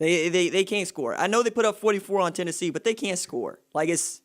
They can't score. I know they put up 44 on Tennessee, but they can't score. Like, if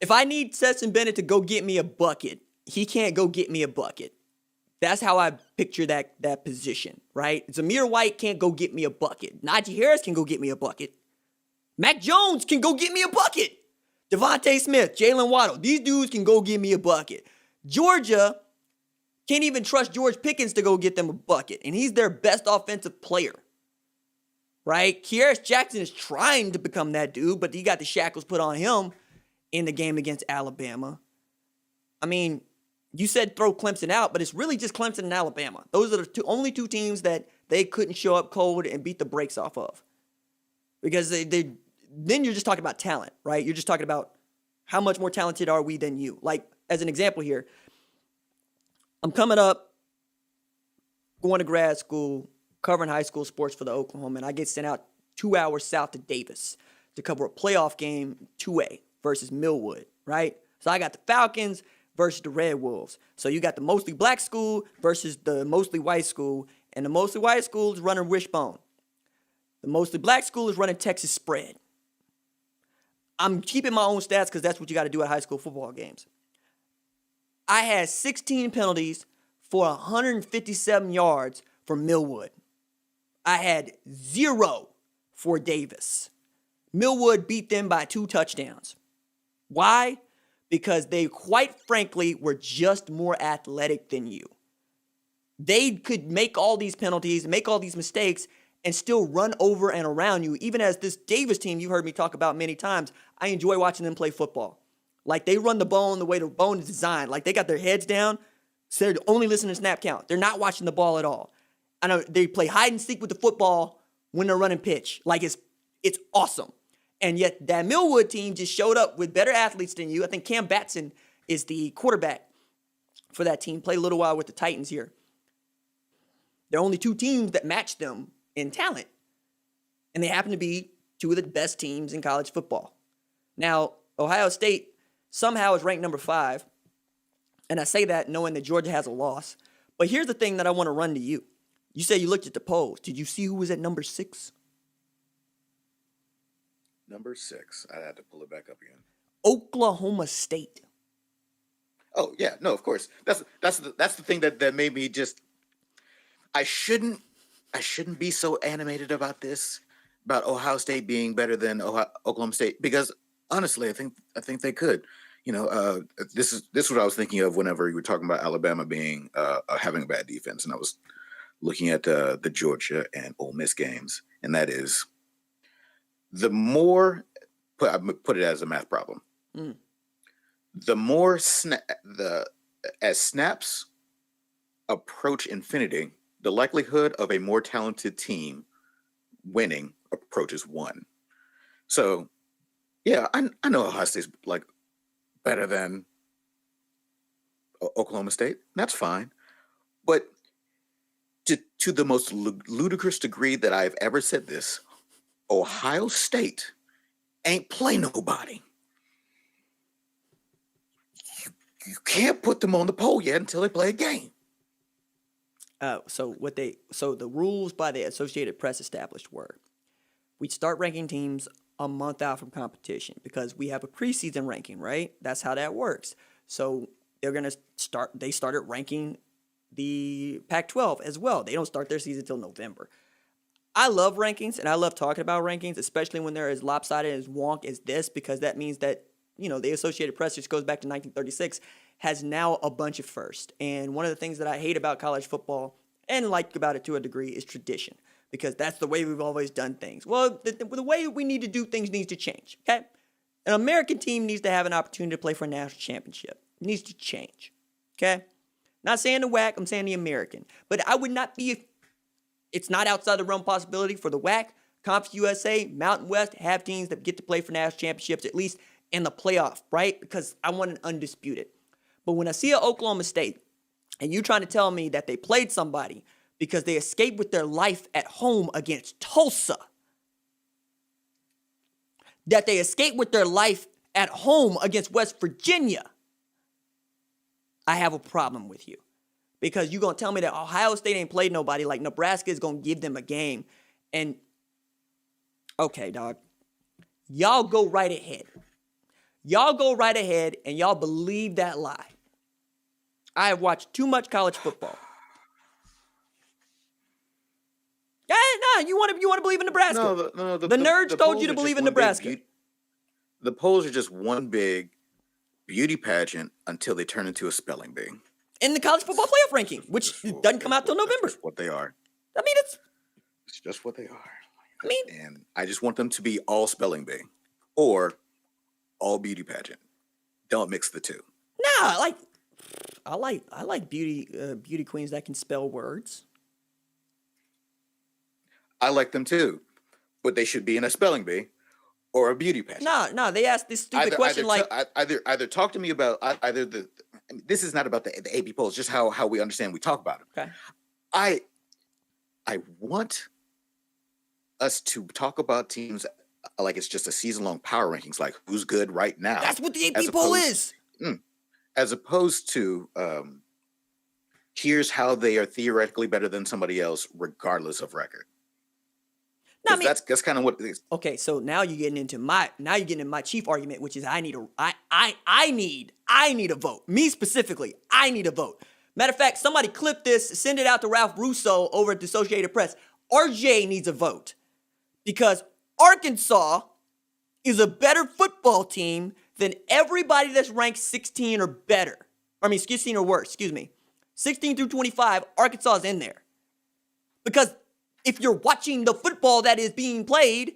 I need Stetson Bennett to go get me a bucket, he can't go get me a bucket. That's how I picture that position, right? Zamir White can't go get me a bucket. Najee Harris can go get me a bucket. Mac Jones can go get me a bucket. Devontae Smith, Jalen Waddle, these dudes can go get me a bucket. Georgia can't even trust George Pickens to go get them a bucket, and he's their best offensive player. Right? Kearis Jackson is trying to become that dude, but he got the shackles put on him in the game against Alabama. I mean, you said throw Clemson out, but it's really just Clemson and Alabama. Those are the only two teams that they couldn't show up cold and beat the brakes off of. Because then you're just talking about talent, right? You're just talking about how much more talented are we than you. Like, as an example here, I'm coming up, going to grad school, covering high school sports for the Oklahoma, and I get sent out 2 hours south to Davis to cover a playoff game, 2A versus Millwood, right? So I got the Falcons versus the Red Wolves. So you got the mostly black school versus the mostly white school, and the mostly white school is running Wishbone. The mostly black school is running Texas Spread. I'm keeping my own stats because that's what you got to do at high school football games. I had 16 penalties for 157 yards for Millwood. I had 0 for Davis. Millwood beat them by 2 touchdowns. Why? Because they, quite frankly, were just more athletic than you. They could make all these penalties, make all these mistakes, and still run over and around you. Even as this Davis team you've heard me talk about many times, I enjoy watching them play football. Like, they run the bone the way the bone is designed. Like, they got their heads down, so they're only listening to snap count. They're not watching the ball at all. I know they play hide and seek with the football when they're running pitch. Like, it's awesome. And yet that Millwood team just showed up with better athletes than you. I think Cam Batson is the quarterback for that team. Played a little while with the Titans here. There are only 2 teams that match them in talent. And they happen to be 2 of the best teams in college football. Now, Ohio State somehow is ranked number 5. And I say that knowing that Georgia has a loss. But here's the thing that I want to run to you. You say you looked at the polls. Did you see who was at number 6? Number 6. I had to pull it back up again. Oklahoma State. Oh yeah, no, of course. That's the thing that made me just. I shouldn't be so animated about this, about Ohio State being better than Oklahoma State, because honestly, I think they could. You know, this is what I was thinking of whenever you were talking about Alabama being having a bad defense, and I was looking at the Georgia and Ole Miss games, and that is the more I put it as a math problem. The more as snaps approach infinity, the likelihood of a more talented team winning approaches 1. So, yeah, I know Ohio State's like better than Oklahoma State. That's fine, but to the most ludicrous degree that I've ever said this, Ohio State ain't play nobody. You can't put them on the pole yet until they play a game. So the rules by the Associated Press established were, we'd start ranking teams a month out from competition because we have a preseason ranking, right? That's how that works. So they started ranking the Pac-12 as well. They don't start their season until November. I love rankings, and I love talking about rankings, especially when they're as lopsided as wonk as this, because that means that, you know, the Associated Press, which goes back to 1936, has now a bunch of firsts. And one of the things that I hate about college football, and like about it to a degree, is tradition, because that's the way we've always done things. Well, the way we need to do things needs to change, okay? An American team needs to have an opportunity to play for a national championship. It needs to change, okay? Not saying the WAC, I'm saying the American. But I would not be, it's not outside the realm possibility for the WAC, Conference USA, Mountain West have teams that get to play for national championships, at least in the playoff, right? Because I want an undisputed. But when I see an Oklahoma State, and you trying to tell me that they played somebody because they escaped with their life at home against Tulsa, that they escaped with their life at home against West Virginia, I have a problem with you. Because you're going to tell me that Ohio State ain't played nobody, like Nebraska is going to give them a game, And, okay, dog. Y'all go right ahead. Y'all go right ahead and y'all believe that lie. I have watched too much college football. Yeah, nah, you want to believe in Nebraska. No, the nerds told polls you to are believe just in one big Nebraska. The polls are just one big beauty pageant until they turn into a spelling bee. In the college football playoff ranking, which doesn't come out till November. That's what they are. I mean, It's just what they are. and I just want them to be all spelling bee or all beauty pageant. Don't mix the two. nah, I like beauty queens that can spell words. I like them too, but they should be in a spelling bee or a beauty pageant. Nah, they asked this stupid question either talk to me about either the. I mean, this is not about the AP polls, just how we understand we talk about them. Okay. I want us to talk about teams like it's just a season-long power rankings, like who's good right now. That's what the AP poll is. As opposed to here's how they are theoretically better than somebody else, regardless of record. No, I mean, that's kind of what it is. Okay, so now you're getting into my chief argument, which is I need a vote. Me specifically, I need a vote. Matter of fact, somebody clip this, send it out to Ralph Russo over at the Associated Press. RJ needs a vote because Arkansas is a better football team than everybody that's ranked 16 or better. 16 or worse, 16 through 25, Arkansas is in there. Because if you're watching the football that is being played,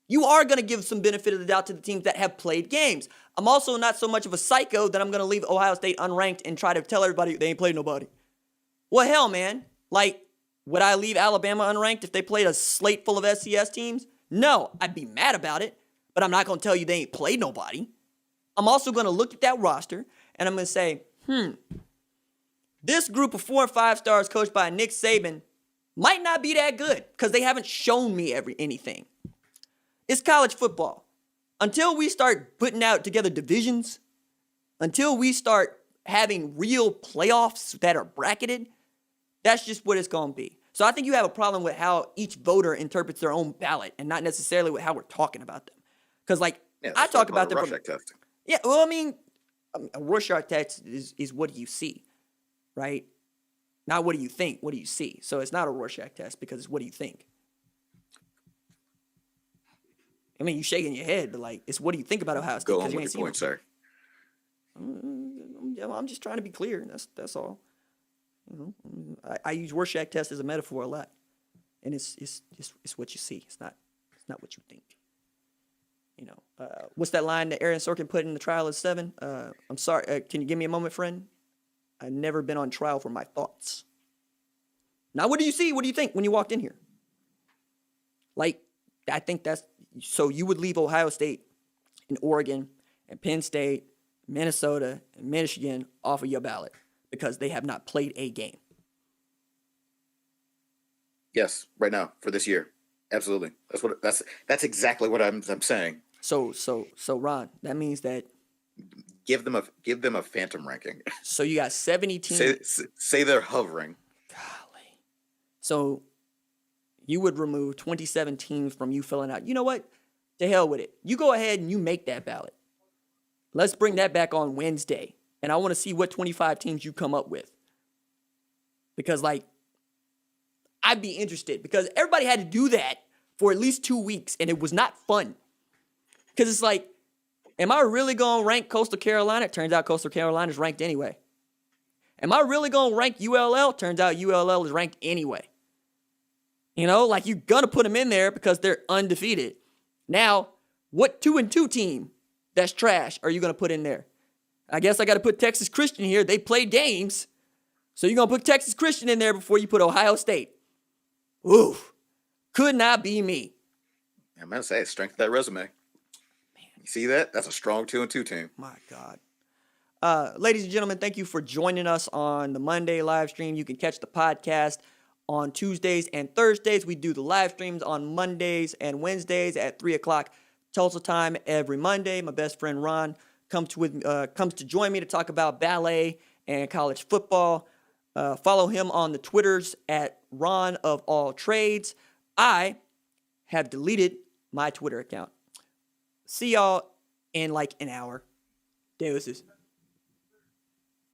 you are going to give some benefit of the doubt to the teams that have played games. I'm also not so much of a psycho that I'm going to leave Ohio State unranked and try to tell everybody they ain't played nobody. Well, hell, man. Would I leave Alabama unranked if they played a slate full of SCS teams? No, I'd be mad about it, but I'm not going to tell you they ain't played nobody. I'm also going to look at that roster, and I'm going to say, this group of 4 and 5 stars coached by Nick Saban might not be that good because they haven't shown me anything. It's college football. Until we start putting out together divisions, until we start having real playoffs that are bracketed, that's just what it's going to be. So I think you have a problem with how each voter interprets their own ballot and not necessarily with how we're talking about them. Because, I talk about them Rorschach testing. Yeah, well, a Rorschach test is what do you see, right? Not what do you think, what do you see? So it's not a Rorschach test because it's what do you think? You're shaking your head, but it's what do you think about Ohio State? Go on with your point, sir. I'm just trying to be clear. That's all. I use Rorschach test as a metaphor a lot, and it's what you see. It's not what you think. What's that line that Aaron Sorkin put in The Trial of 7? I'm sorry. Can you give me a moment, friend? I've never been on trial for my thoughts. Now, what do you see? What do you think when you walked in here? I think that's so you would leave Ohio State and Oregon and Penn State, Minnesota, and Michigan off of your ballot because they have not played a game. Yes, right now for this year, absolutely. That's exactly what I'm saying. So Ron, that means that give them a phantom ranking. So you got 70 teams. Say they're hovering. Golly. So you would remove 27 teams from you filling out. You know what? To hell with it. You go ahead and you make that ballot. Let's bring that back on Wednesday. And I want to see what 25 teams you come up with. Because, I'd be interested. Because everybody had to do that for at least 2 weeks. And it was not fun. Because it's am I really going to rank Coastal Carolina? It turns out Coastal Carolina is ranked anyway. Am I really going to rank ULL? Turns out ULL is ranked anyway. You're going to put them in there because they're undefeated. Now, what 2-2 team that's trash are you going to put in there? I guess I got to put Texas Christian here. They played games. So you're going to put Texas Christian in there before you put Ohio State. Oof. Could not be me. I'm going to say, strength of that resume. Man. You see that? That's a strong 2-2 team. My God. Ladies and gentlemen, thank you for joining us on the Monday live stream. You can catch the podcast on Tuesdays and Thursdays. We do the live streams on Mondays and Wednesdays at 3 o'clock Tulsa time every Monday. My best friend Ron comes to join me to talk about ballet and college football. Follow him on the Twitters at Ron of All Trades. I have deleted my Twitter account. See y'all in like an hour. Deuces.